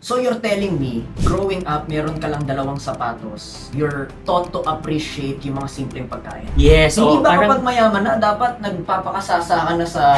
So you're telling me, growing up, meron ka lang dalawang sapatos, you're taught to appreciate yung mga simpleng pagkain. Yes, Hindi ba parang kapag mayaman na, dapat nagpapakasasa ka na sa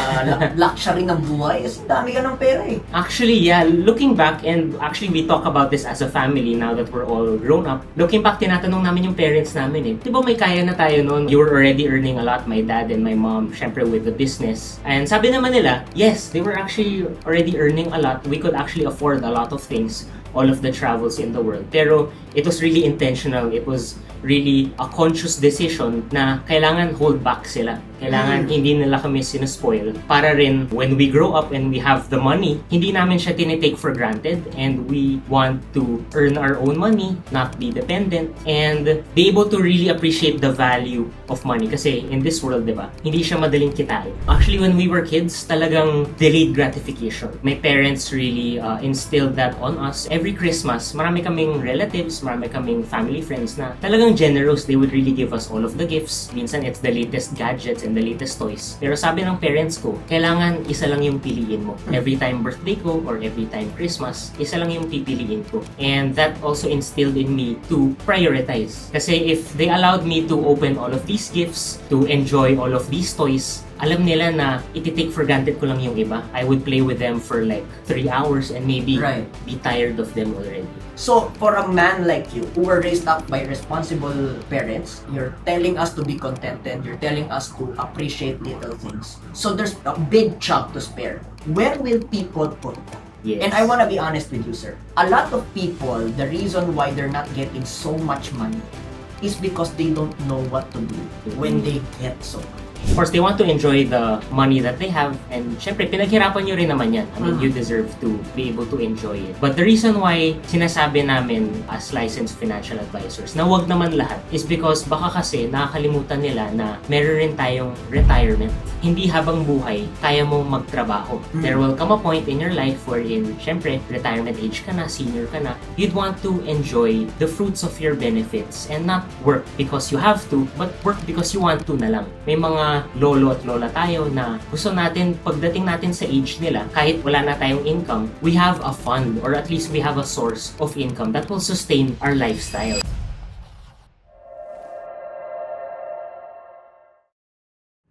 luxury ng buhay? Kasi dami ka ng pera eh. actually, yeah, looking back, and actually we talk about this as a family now that we're all grown up. Looking back, tinatanong namin yung parents namin eh. Di ba may kaya na tayo noon? You were already earning a lot, my dad and my mom, syempre with the business. And sabi naman nila, yes, they were actually already earning a lot. We could actually afford a lot of things, all of the travels in the world. Pero it was really intentional. It was really a conscious decision na kailangan hold back sila. Kailangan hindi nila kami sinuspoil. Para rin when we grow up and we have the money, hindi namin siya tinitake for granted, and we want to earn our own money, not be dependent, and be able to really appreciate the value of money. Kasi in this world, di ba, hindi siya madaling kitain. Actually, when we were kids, talagang delayed gratification. My parents really instilled that on us. Every Christmas, marami kaming relatives, marami kaming family friends na talagang generous. They would really give us all of the gifts. Minsan, it's the latest gadgets and the latest toys. Pero sabi ng parents ko, kailangan isa lang yung piliin mo. Every time birthday ko or every time Christmas, isa lang yung pipiliin ko. And that also instilled in me to prioritize. Kasi if they allowed me to open all of these gifts, to enjoy all of these toys, alam nila na iti-take for granted ko lang yung iba. I would play with them for like 3 hours and maybe be tired of them already. So, for a man like you, who were raised up by responsible parents, you're telling us to be contented, you're telling us to appreciate little things. So, there's a big chunk to spare. Where will people put that? Yes. And I want to be honest with you, sir. A lot of people, the reason why they're not getting so much money is because they don't know what to do when they get so much. Of course, they want to enjoy the money that they have, and syempre, pinaghirapan nyo rin naman yan. I mean, you deserve to be able to enjoy it. But the reason why sinasabi namin as licensed financial advisors na wag naman lahat is because baka kasi nakakalimutan nila na meron rin tayong retirement. Hindi habang buhay, kaya mong magtrabaho. There will come a point in your life wherein, syempre, retirement age ka na, senior ka na, you'd want to enjoy the fruits of your benefits and not work because you have to, but work because you want to na lang. May mga lolo at lola tayo na gusto natin, pagdating natin sa age nila, kahit wala na tayong income, we have a fund or at least we have a source of income that will sustain our lifestyle.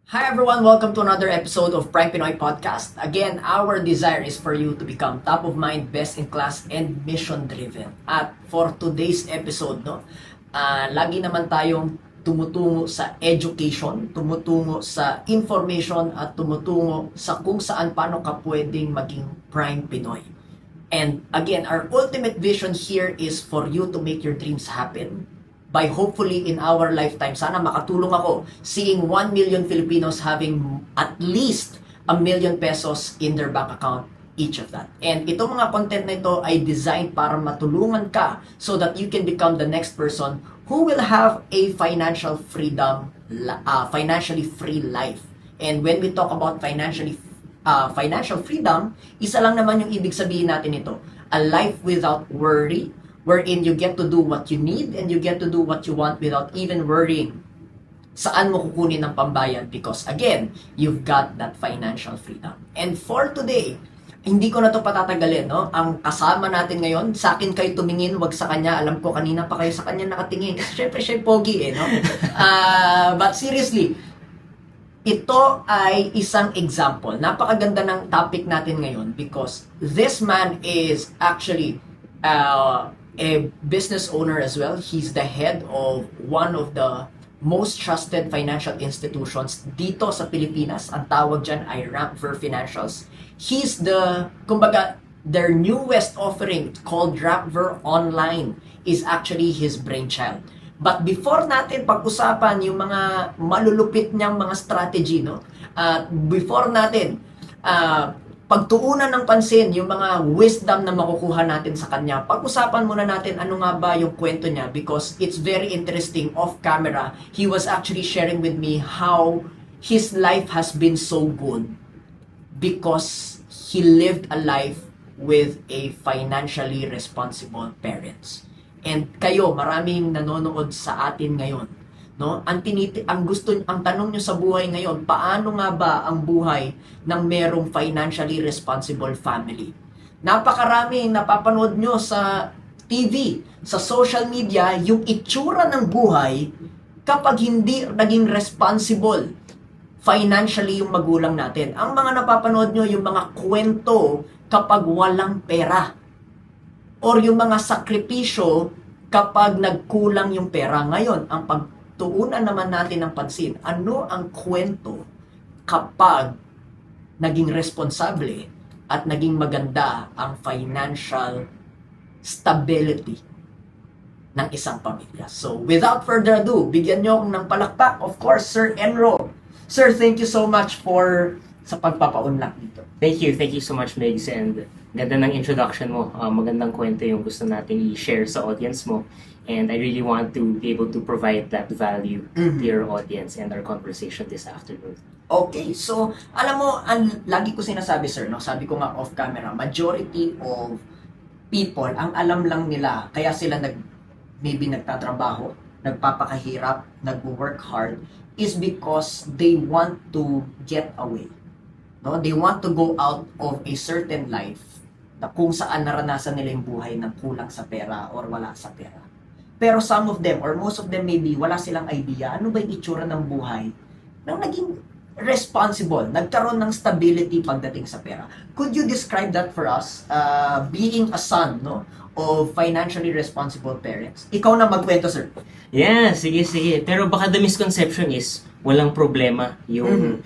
Hi everyone, welcome to another episode of Pinoy Podcast. Again, our desire is for you to become top of mind, best in class, and mission driven. At for today's episode, lagi naman tayong tumutungo sa education, tumutungo sa information, at tumutungo sa kung saan paano ka pwedeng maging prime Pinoy. And again, our ultimate vision here is for you to make your dreams happen by hopefully in our lifetime. Sana makatulong ako seeing 1 million Filipinos having at least 1 million pesos in their bank account, each of that. And itong mga content na ito ay designed para matulungan ka so that you can become the next person who will have a financially free life. And when we talk about financial freedom, isa lang naman yung ibig sabihin natin ito. A life without worry, wherein you get to do what you need and you get to do what you want without even worrying saan mo kukunin ng pambayad, because again, you've got that financial freedom. And for today, hindi ko na to patatagalin, no? Ang kasama natin ngayon, sa akin kayo tumingin, wag sa kanya. Alam ko kanina pa kayo sa kanya nakatingin. Kasi syempre siya pogi no? But seriously, ito ay isang example. Napakaganda ng topic natin ngayon because this man is actually a business owner as well. He's the head of one of the most trusted financial institutions dito sa Pilipinas. Ang tawag dyan ay RAMPVER Financials. He's their newest offering called RAMPVER Online is actually his brainchild. But before natin pag-usapan yung mga malulupit niyang mga strategy, before natin pagtuunan ng pansin yung mga wisdom na makukuha natin sa kanya, pag-usapan muna natin ano nga ba yung kwento niya, because it's very interesting. Off camera, he was actually sharing with me how his life has been so good because he lived a life with a financially responsible parents. And kayo, maraming nanonood sa atin ngayon, ang tanong nyo sa buhay ngayon, paano nga ba ang buhay ng merong financially responsible family? Napakarami napapanood nyo sa TV, sa social media, yung itsura ng buhay kapag hindi naging responsible financially yung magulang natin. Ang mga napapanood nyo, yung mga kwento kapag walang pera. Or yung mga sakripisyo kapag nagkulang yung pera. Ngayon, ang pagtuunan naman natin ng pansin, ano ang kwento kapag naging responsable at naging maganda ang financial stability ng isang pamilya. So, without further ado, bigyan nyo akong ng palakpak. Of course, Sir Enro. Sir, thank you so much sa pagpapaunlak dito. Thank you so much, Migs, and ganda ng introduction mo. Magandang kwento yung gusto nating i-share sa audience mo. And I really want to be able to provide that value to your audience and our conversation this afternoon. Okay, so alam mo, lagi ko sinasabi, sir, no? Sabi ko nga off camera, majority of people, ang alam lang nila, kaya sila maybe nagtatrabaho, nagpapakahirap, nag-work hard, is because they want to get away. No? They want to go out of a certain life na kung saan naranasan nila yung buhay ng kulang sa pera or wala sa pera. Pero some of them, or most of them maybe, wala silang idea, ano ba yung itsura ng buhay nang naging responsible, nagkaroon ng stability pagdating sa pera. Could you describe that for us? Being a son, no, of financially responsible parents. Ikaw na magkwento, sir. Yeah, sige. Pero baka the misconception is walang problema yung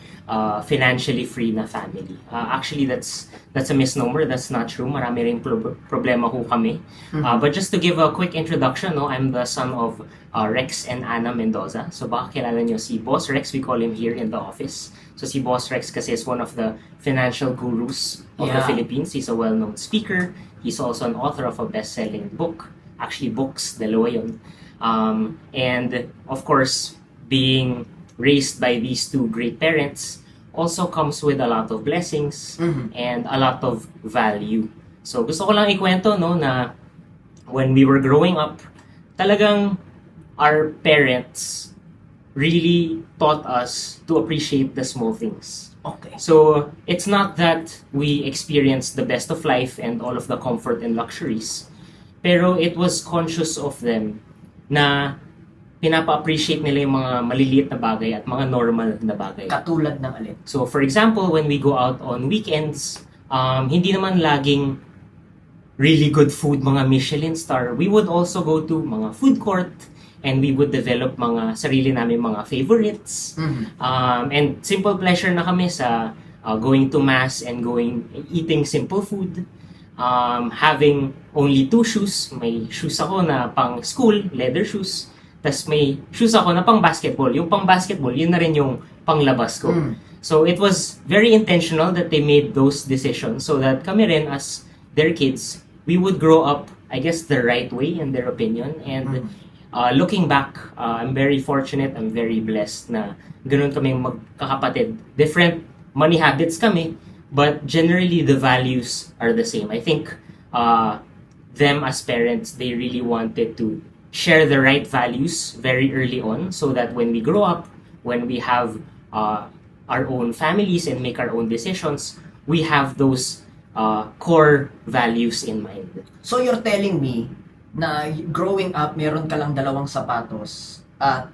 financially free na family. Actually, that's a misnomer. That's not true. Marami ring problema ho kami. But just to give a quick introduction, no, I'm the son of Rex and Ana Mendoza. So baka kilala nyo si Boss Rex, we call him here in the office. So si Boss Rex kasi is one of the financial gurus of the Philippines. He's a well-known speaker. He's also an author of a best-selling book. Actually, books, dalawa yun. And of course, being raised by these two great parents also comes with a lot of blessings and a lot of value. So gusto ko lang ikwento, no, na when we were growing up, talagang our parents really taught us to appreciate the small things. Okay. So it's not that we experienced the best of life and all of the comfort and luxuries, pero it was conscious of them na pinapa-appreciate nila yung mga maliliit na bagay at mga normal na bagay. Katulad ng alin? So for example, when we go out on weekends, hindi naman laging really good food, mga Michelin star. We would also go to mga food court and we would develop mga sarili namin mga favorites. And simple pleasure na kami sa going to mass and eating simple food. Having only 2 shoes. May shoes ako na pang school, leather shoes. Tas may shoes ako na pang basketball. Yung pang basketball, yun na rin yung panglabas ko. So it was very intentional that they made those decisions so that kami rin as their kids, we would grow up, I guess, the right way in their opinion. And looking back, I'm very fortunate, I'm very blessed na ganun kaming magkakapatid. Different money habits kami, but generally the values are the same. I think them as parents, they really wanted to share the right values very early on so that when we grow up, when we have our own families and make our own decisions, we have those core values in mind. So you're telling me na growing up, meron ka lang 2 sapatos at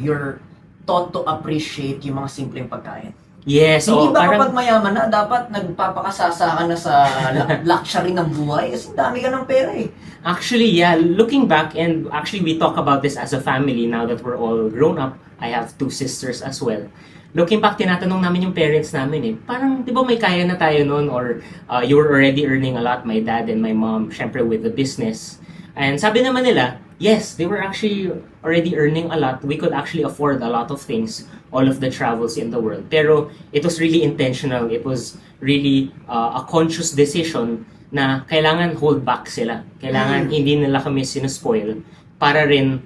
you're taught to appreciate yung mga simpleng pagkain. Yes, Hindi ba parang kapag mayaman na, dapat nagpapakasasa ka na sa luxury ng buhay? Kasi dami ka ng pera eh. actually, yeah, looking back, and actually we talk about this as a family now that we're all grown up. I have 2 sisters as well. Looking back, tinatanong namin yung parents namin parang, di ba may kaya na tayo noon, or you were already earning a lot, my dad and my mom, syempre with the business. And sabi naman nila, yes, they were actually already earning a lot. We could actually afford a lot of things, all of the travels in the world. Pero it was really intentional. It was really a conscious decision na kailangan hold back sila. Kailangan hindi nila kami sinuspoil para rin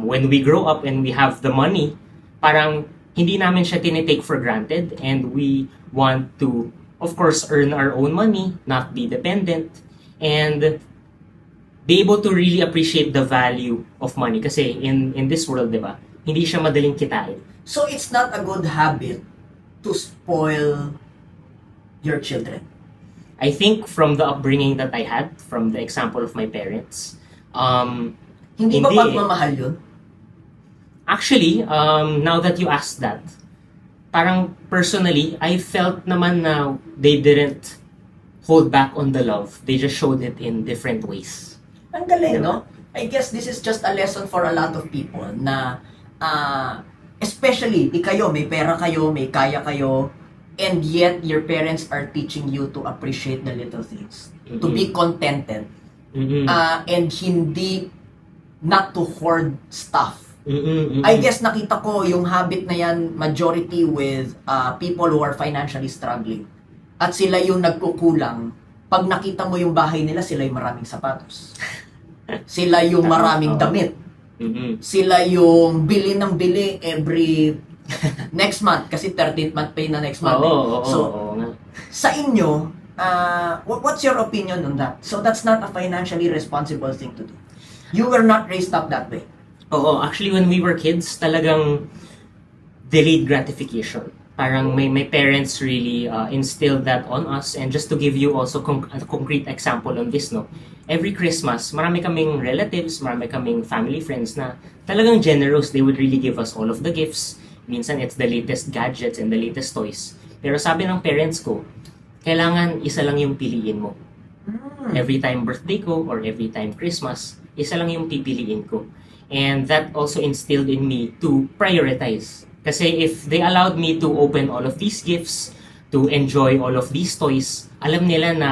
when we grow up and we have the money, parang hindi namin siya tinitake for granted, and we want to, of course, earn our own money, not be dependent, and be able to really appreciate the value of money. Kasi in this world, di ba, hindi siya madaling kitain. So it's not a good habit to spoil your children. I think from the upbringing that I had, from the example of my parents, Hindi ba Hindi pagmamahal yun? actually, now that you asked that, parang personally, I felt naman na they didn't hold back on the love. They just showed it in different ways. Ang galing, Diba? no? I guess this is just a lesson for a lot of people na especially, kayo, may pera kayo, may kaya kayo, and yet your parents are teaching you to appreciate the little things. To be contented. Mm-mm. And hindi not to hoard stuff. Mm-mm. I guess nakita ko yung habit na yan majority with people who are financially struggling. At sila yung nagkukulang. Pag nakita mo yung bahay nila, sila yung maraming sapatos. Sila yung maraming damit. Mm-mm. Sila yung bili ng bili every next month kasi 13th month pay na next month. So, Oo nga. sa inyo, what's your opinion on that? So that's not a financially responsible thing to do. You were not raised up that way. Oo, actually when we were kids, talagang delayed gratification. Parang my parents really instilled that on us. And just to give you also a concrete example on this, no, every Christmas, marami kaming relatives, marami kaming family friends na talagang generous. They would really give us all of the gifts. Minsan it's the latest gadgets and the latest toys. Pero sabi ng parents ko, kailangan isa lang yung piliin mo. Every time birthday ko or every time Christmas, isa lang yung pipiliin ko. And that also instilled in me to prioritize. Kasi if they allowed me to open all of these gifts, to enjoy all of these toys, alam nila na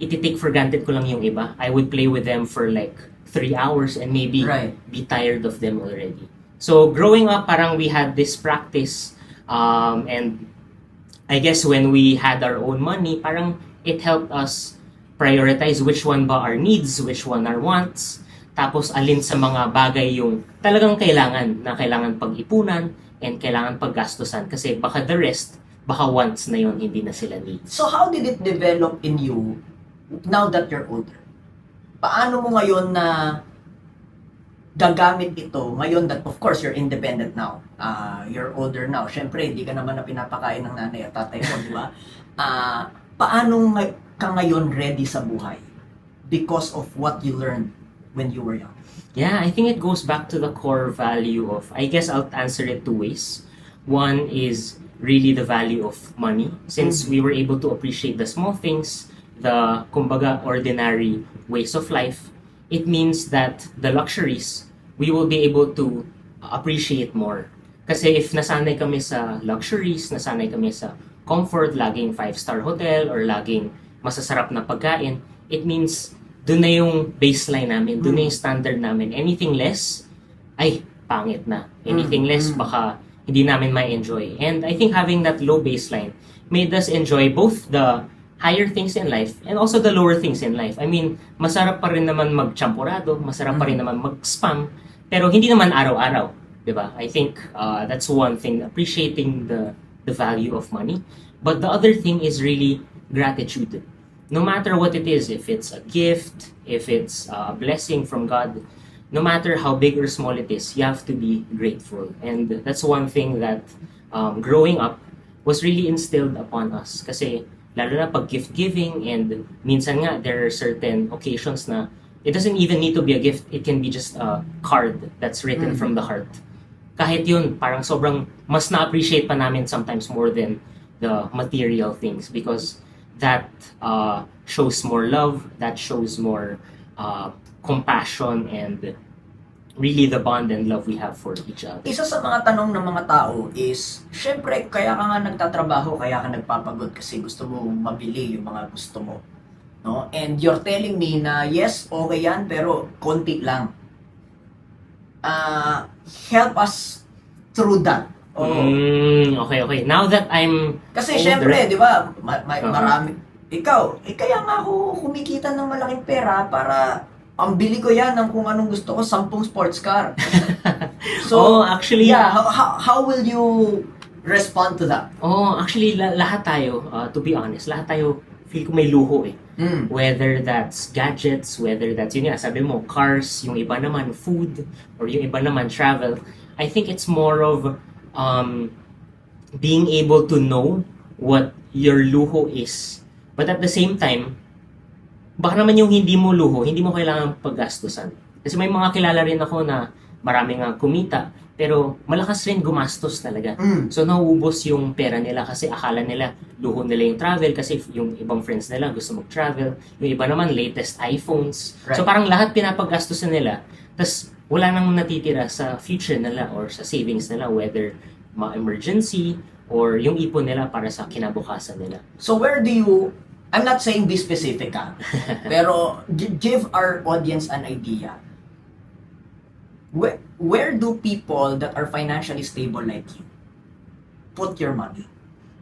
iti-take for granted ko lang yung iba. I would play with them for like 3 hours and maybe be tired of them already. So growing up, parang we had this practice, and I guess when we had our own money, parang it helped us prioritize which one ba our needs, which one our wants, tapos alin sa mga bagay yung talagang kailangan pag-ipunan and kailangan paggastusan kasi baka the rest, baka wants na yun, hindi na sila needs. So how did it develop in you now that you're older? Paano mo ngayon na gagamit ito ngayon that of course you're independent now, you're older now, syempre hindi ka naman na pinapakain ng nanay at tatay mo, di ba? Paano ka ngayon ready sa buhay because of what you learned when you were young? Yeah, I think it goes back to the core value of, I guess I'll answer it two ways. One is really the value of money. Since we were able to appreciate the small things, the kumbaga ordinary ways of life, it means that the luxuries, we will be able to appreciate more. Kasi if nasanay kami sa luxuries, nasanay kami sa comfort, laging 5-star hotel, or laging masasarap na pagkain, it means doon na yung baseline namin, doon na yung standard namin. Anything less, ay, pangit na. Anything less, baka hindi namin ma-enjoy. And I think having that low baseline made us enjoy both the higher things in life and also the lower things in life. I mean, masarap pa rin naman mag-champurado, masarap pa rin naman mag-spam, pero hindi naman araw-araw, di ba? I think that's one thing, appreciating the value of money. But the other thing is really gratitude. No matter what it is, if it's a gift, if it's a blessing from God, no matter how big or small it is, you have to be grateful. And that's one thing that growing up was really instilled upon us. Kasi lalo na pag gift giving, and minsan nga there are certain occasions na it doesn't even need to be a gift, it can be just a card that's written from the heart. Kahit yun, parang sobrang mas na-appreciate pa namin sometimes more than the material things because that shows more love, that shows more compassion, and really the bond and love we have for each other. Isa sa mga tanong ng mga tao is, syempre, kaya ka nga nagtatrabaho, kaya ka nagpapagod kasi gusto mo mabili yung mga gusto mo. No? And you're telling me na, yes, okay yan, pero konti lang. Help us through that. Okay. Now that I'm Kasi older, syempre, di ba, marami, kaya nga ako kumikita ng malaking pera para ang bili ko yan ng kung anong gusto ko, 10 sports car. So, actually, yeah, how will you respond to that? Actually, lahat tayo, to be honest, lahat tayo feel ko may luho eh. Whether that's gadgets, whether that's, yun nga, sabi mo, cars, yung iba naman food, or yung iba naman travel. I think it's more of being able to know what your luho is But at the same time, baka naman yung hindi mo luho, hindi mo kailangan paggastusan. Kasi may mga kilala rin ako na maraming kumita, pero malakas rin gumastos talaga. So nauubos yung pera nila kasi akala nila luho nila yung travel kasi yung ibang friends nila gusto mag-travel. Yung iba naman latest iPhones. Right. So parang lahat pinapaggastusan nila. Tapos wala nang natitira sa future nila or sa savings nila, whether ma-emergency or yung ipon nila para sa kinabukasan nila. So where do you, I'm not saying be specific pero give our audience an idea. Where do people that are financially stable like you put your money?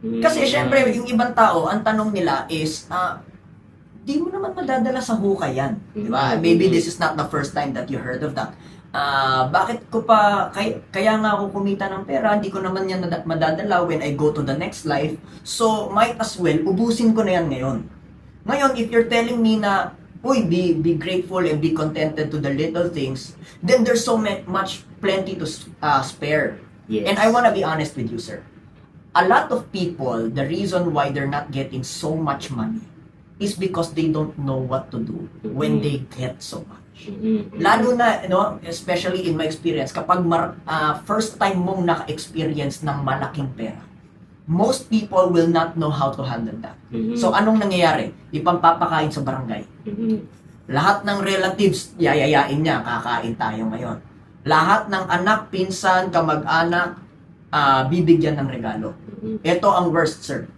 Kasi syempre, yung ibang tao, ang tanong nila is, di mo naman madadala sa hukay yan. Di ba? Maybe this is not the first time that you heard of that. Bakit ko pa, kaya nga ako kumita ng pera, hindi ko naman yan madadala when I go to the next life. So, might as well, ubusin ko na yan ngayon. Ngayon, if you're telling me na, uy, be grateful and be contented to the little things, then there's so much plenty to spare. Yes. And I want to be honest with you, sir. A lot of people, the reason why they're not getting so much money is because they don't know what to do when they get so much. Lalo na, especially in my experience, kapag first time mong naka-experience ng malaking pera, most people will not know how to handle that. So, anong nangyayari? Ipampapakain sa barangay. Lahat ng relatives, yayayain niya, kakain tayo ngayon. Lahat ng anak, pinsan, kamag-anak, bibigyan ng regalo. Ito ang worst, sir.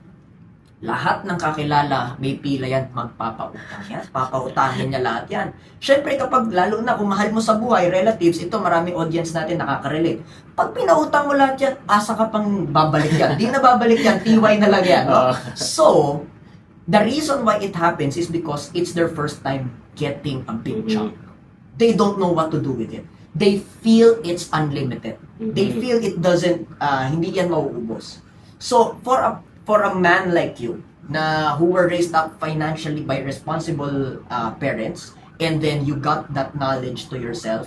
Lahat ng kakilala, may pila yan, magpapautang yan. Papautangin niya lahat yan. Siyempre, kapag lalo na kung mahal mo sa buhay, relatives, ito maraming audience natin nakaka-relate. Pag pinautang mo lahat yan, asa ka pang babalik yan. Di na babalik yan, tiway na lang yan. No? So, the reason why it happens is because it's their first time getting a big chunk. They don't know what to do with it. They feel it's unlimited. They feel it doesn't, hindi yan mauubos. So, for a man like you, who were raised up financially by responsible parents, and then you got that knowledge to yourself,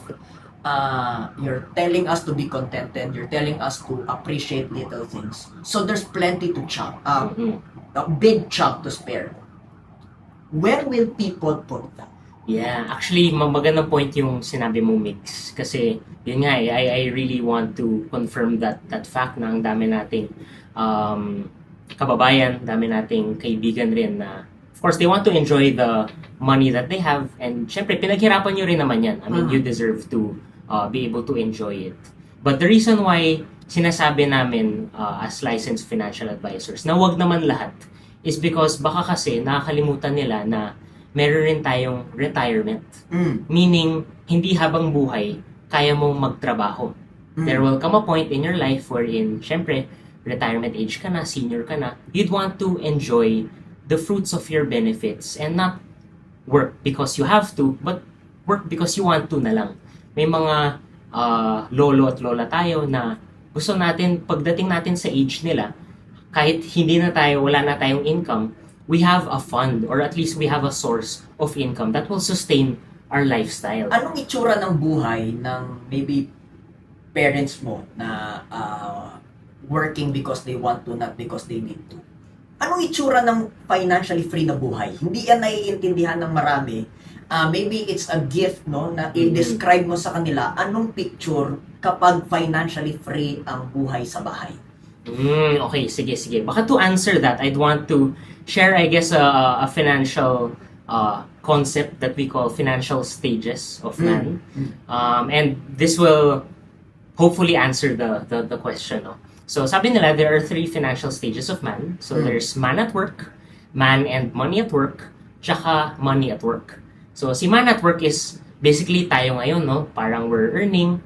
you're telling us to be contented, you're telling us to appreciate little things. So there's plenty to chunk, a big chunk to spare. Where will people put that? Yeah, actually, magandang point yung sinabi mo, Mix. Kasi, yun nga, I really want to confirm that fact na ang dami nating kababayan, dami nating kaibigan rin na, of course, they want to enjoy the money that they have. And, syempre, pinaghirapan nyo rin naman yan. I mean, you deserve to be able to enjoy it. But the reason why sinasabi namin as licensed financial advisors na wag naman lahat is because baka kasi nakakalimutan nila na meron rin tayong retirement. Meaning, hindi habang buhay, kaya mong magtrabaho. There will come a point in your life wherein, syempre, retirement age ka na, senior ka na, you'd want to enjoy the fruits of your benefits and not work because you have to, but work because you want to na lang. May mga lolo at lola tayo na gusto natin, pagdating natin sa age nila, kahit hindi na tayo, wala na tayong income, we have a fund or at least we have a source of income that will sustain our lifestyle. Anong itsura ng buhay ng maybe parents mo na working because they want to, not because they need to? Anong itsura ng financially free na buhay? Hindi yan naiintindihan ng marami. Maybe it's a gift, no, na i-describe mo sa kanila anong picture kapag financially free ang buhay sa bahay. Okay, sige. Baka to answer that, I'd want to share, I guess, a financial concept that we call financial stages of man. And this will hopefully answer the question. No? So, sabi nila, there are 3 financial stages of man. So, there's man at work, man and money at work, tsaka money at work. So, si man at work is basically tayo ngayon, no? Parang we're earning,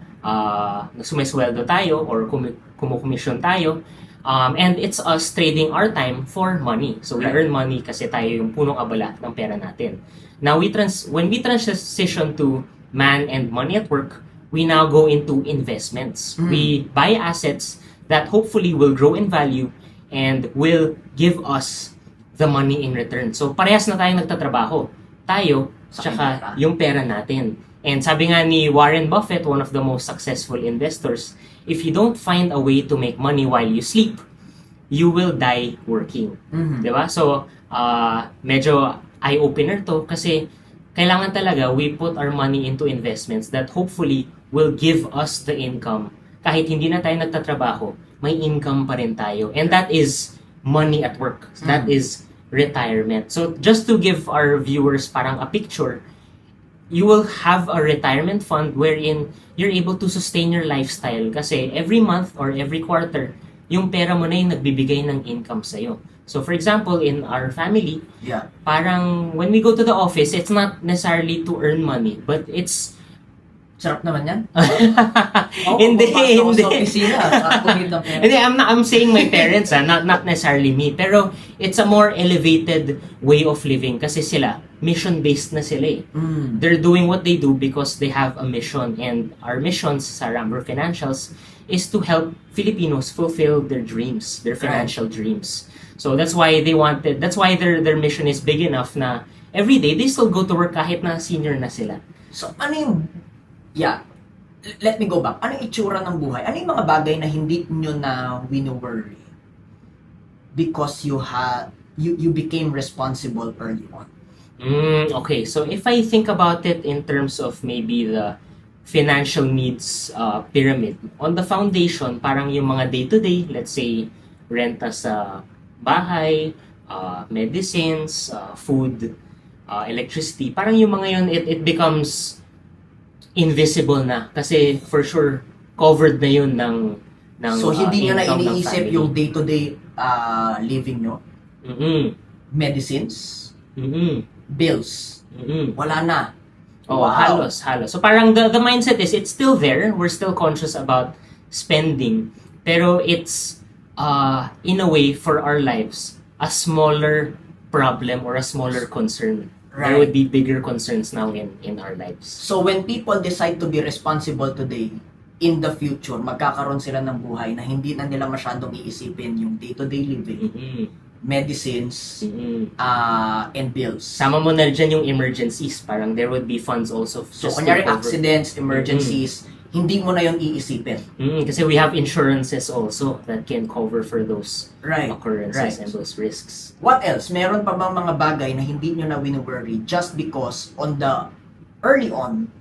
sumisweldo tayo or kumukomisyon tayo. And it's us trading our time for money. So we earn money kasi tayo yung punong abala ng pera natin. Now, when we transition to man and money at work, we now go into investments. We buy assets that hopefully will grow in value and will give us the money in return. So parehas na tayo nagtatrabaho. Tayo, tsaka yung pera natin. And sabi nga ni Warren Buffett, one of the most successful investors, if you don't find a way to make money while you sleep, you will die working. Mhm. Diba? So, medyo eye-opener to kasi kailangan talaga we put our money into investments that hopefully will give us the income. Kahit hindi na tayo nagtatrabaho, may income pa rin tayo. And that is money at work. That is retirement. So, just to give our viewers parang a picture, you will have a retirement fund wherein you're able to sustain your lifestyle kasi every month or every quarter, yung pera mo na yung nagbibigay ng income sa'yo. So for example, in our family, parang when we go to the office, it's not necessarily to earn money, but it's... Sarap naman yan. Hindi. Sa opisina, Hindi, I'm saying my parents, not necessarily me. Pero it's a more elevated way of living kasi sila, mission-based na sila eh. They're doing what they do because they have a mission. And our missions sa RAMPVER Financials is to help Filipinos fulfill their dreams, their financial dreams. So that's why that's why their mission is big enough na every day they still go to work kahit na senior na sila. So ano yung let me go back. Ano yung itsura ng buhay? Ano yung mga bagay na hindi nyo na wino-worry? Because you became responsible early on. Okay, so if I think about it in terms of maybe the financial needs pyramid, on the foundation, parang yung mga day-to-day, let's say, renta sa bahay, medicines, food, electricity, parang yung mga yun, it becomes invisible na kasi for sure covered na yun ng so hindi nyo na income ng iniisip family. yung day-to-day living nyo? Medicines? Bills? Wala na? Oh, Wow. halos. So parang the mindset is it's still there, we're still conscious about spending, pero it's in a way for our lives a smaller problem or a smaller concern. There would be bigger concerns now in our lives. So when people decide to be responsible today, in the future, magkakaroon sila ng buhay na hindi na nila masyadong iisipin yung day-to-day living, medicines, and bills. Sama mo na dyan yung emergencies. Parang there would be funds also. So just kunyari to cover. accidents, emergencies, hindi mo na yung iisipin. Kasi we have insurances also that can cover for those occurrences and those risks. What else? Meron pa bang mga bagay na hindi nyo na wino-worry just because early on,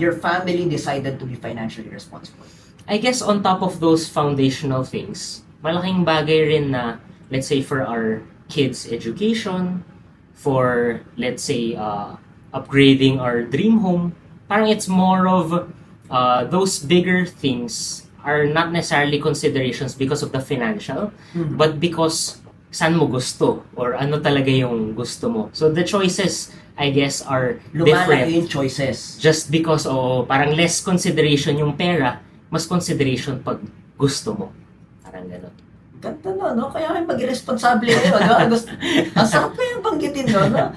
your family decided to be financially responsible? I guess on top of those foundational things, malaking bagay rin na, let's say, for our kids' education, for, let's say, upgrading our dream home, parang it's more of those bigger things are not necessarily considerations because of the financial, but because saan mo gusto or ano talaga yung gusto mo. So the choices, I guess, are different. Lumalaki yung choices. Just because, parang less consideration yung pera, mas consideration pag gusto mo. Parang gano'n. Ganda no? Kaya may pag-irresponsable kayo, no? Ang sarap na yung banggitin, no?